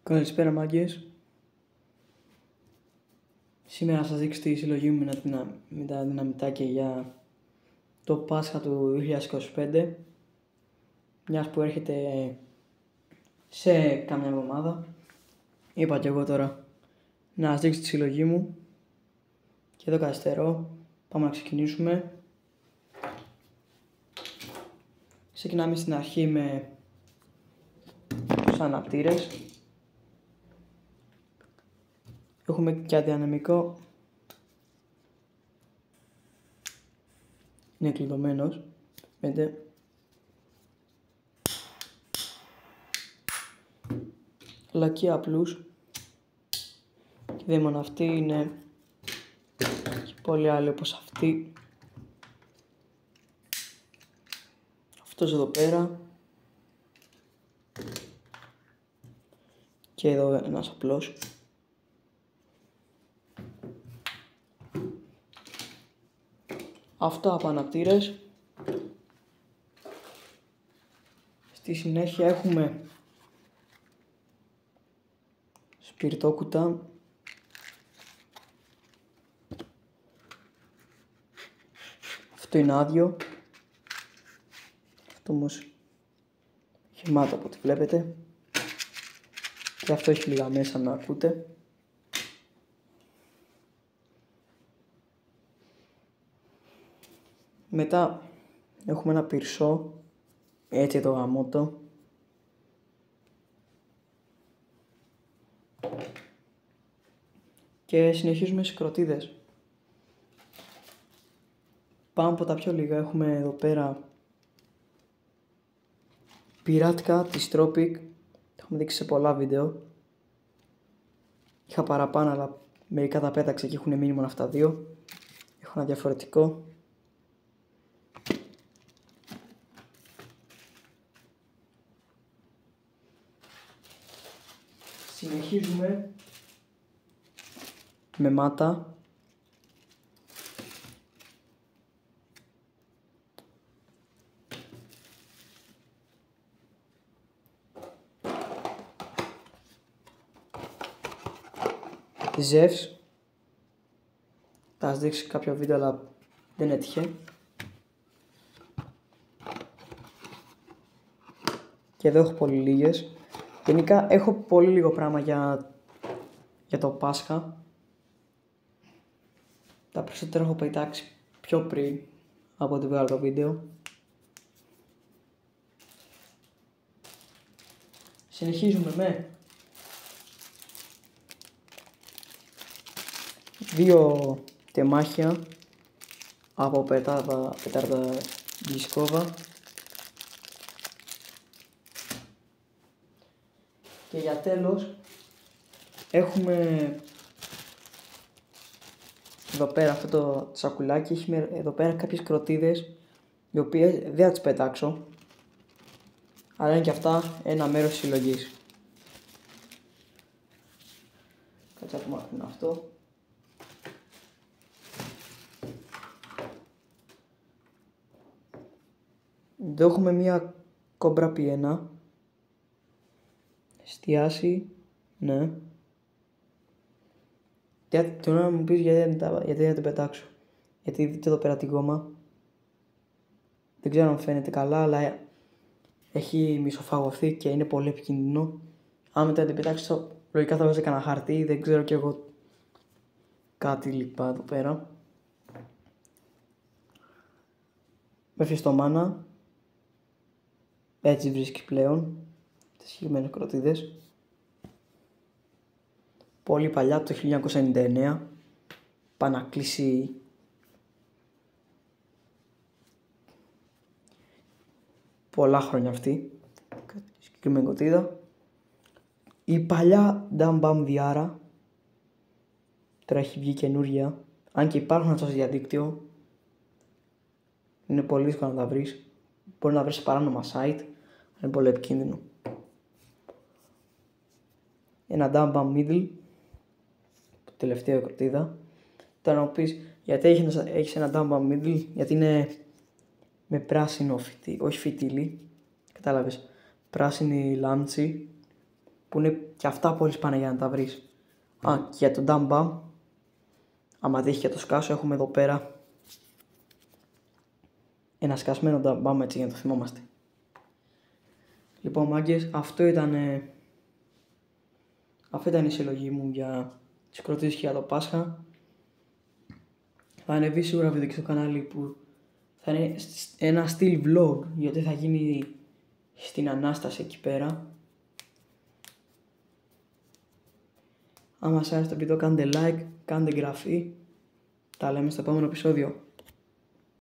Καλησπέρα μάγκες. Σήμερα θα σας δείξω τη συλλογή μου με τα δυναμητάκια για το Πάσχα του 2025, μιας που έρχεται σε κάμια εβδομάδα. Είπα και εγώ τώρα να σας δείξω τη συλλογή μου και εδώ καθυστερώ. Πάμε να ξεκινήσουμε. Ξεκινάμε στην αρχή με τους αναπτήρες. Έχουμε και αδιανεμικό. Είναι κλειδωμένος. Πέντε. Αλλά και απλούς. Και δεν μόνο αυτή, είναι και πολλοί άλλοι όπως αυτή. Αυτός εδώ πέρα. Και εδώ ένας απλός. Αυτό από αναπτήρες. Στη συνέχεια έχουμε σπιρτόκουτα. Αυτό είναι άδειο. Αυτό όμως γεμάτο από ό,τι βλέπετε. Και αυτό έχει λίγα μέσα να ακούτε. Μετά έχουμε ένα πυρσό, έτσι εδώ γαμώτο. Και συνεχίζουμε στις κροτίδες. Πάμε από τα πιο λίγα, έχουμε εδώ πέρα πυράτικα της Tropic. Τα έχουμε δείξει σε πολλά βίντεο. Είχα παραπάνω, αλλά μερικά τα πέταξα και έχουν μείνει μόνο αυτά δύο. Έχω ένα διαφορετικό. Συνεχίζουμε με μάτα. Ζεύς. Θα σας δείξει κάποιο βίντεο, αλλά δεν έτυχε. Και εδώ έχω πολύ λίγες. Γενικά έχω πολύ λίγο πράγμα για το Πάσχα. Τα περισσότερα έχω πετάξει πιο πριν από ό,τι βγάλω το βίντεο. Συνεχίζουμε με δύο τεμάχια από πετάρδα Γκισκόβα. Και για τέλος έχουμε εδώ πέρα αυτό το σακουλάκι. Έχει εδώ πέρα κάποιες κροτίδες, οι οποίες δεν θα τις πετάξω, αλλά είναι και αυτά ένα μέρος της συλλογής. Κάτσε να πούμε αυτό. Εδώ έχουμε μια κόμπρα πιένα. Εστιάσει, ναι. Την ώρα μου πεις γιατί δεν την πετάξω. Γιατί δείτε εδώ πέρα την κόμμα. Δεν ξέρω αν φαίνεται καλά, αλλά έχει μισοφαγωθεί και είναι πολύ επικίνδυνο. Αν μετά την πετάξω, λογικά θα βάζω κανένα χαρτί, δεν ξέρω κι εγώ κάτι λοιπά εδώ πέρα. Με φυστομάνα. Έτσι βρίσκει πλέον τις συγκεκριμένες κροτίδες. Πολύ παλιά, το 1999. Πάει να κλείσει πολλά χρόνια αυτή η συγκεκριμένη κροτίδα. Η παλιά Dam Bam Diara. Τώρα έχει βγει καινούρια. Αν και υπάρχουν αυτά στο διαδίκτυο, είναι πολύ δύσκολο να τα βρεις. Μπορεί να βρεις σε παράνομα site, είναι πολύ επικίνδυνο. Ένα Dam Bam Middle, το τελευταίο κροτίδα. Τώρα να μου πεις γιατί έχεις ένα Dam Bam Middle, γιατί είναι με πράσινο φυτίλι, όχι φυτίλι, κατάλαβες, πράσινη λάμψη που είναι και αυτά πολύ σπάνια για να τα βρεις. Και για τον Dumb, άμα τύχει και το σκάσω, έχουμε εδώ πέρα ένα σκασμένο Dumb, έτσι για να το θυμόμαστε. Λοιπόν, μάγκες, αυτό ήταν η συλλογή μου για τις κροτήσεις για το Πάσχα. Θα ανεβεί σίγουρα βίντεο και στο κανάλι που θα είναι ένα στυλ vlog, γιατί θα γίνει στην Ανάσταση εκεί πέρα. Άμα σας άρεσε το βίντεο κάντε like, κάντε εγγραφή. Τα λέμε στο επόμενο επεισόδιο.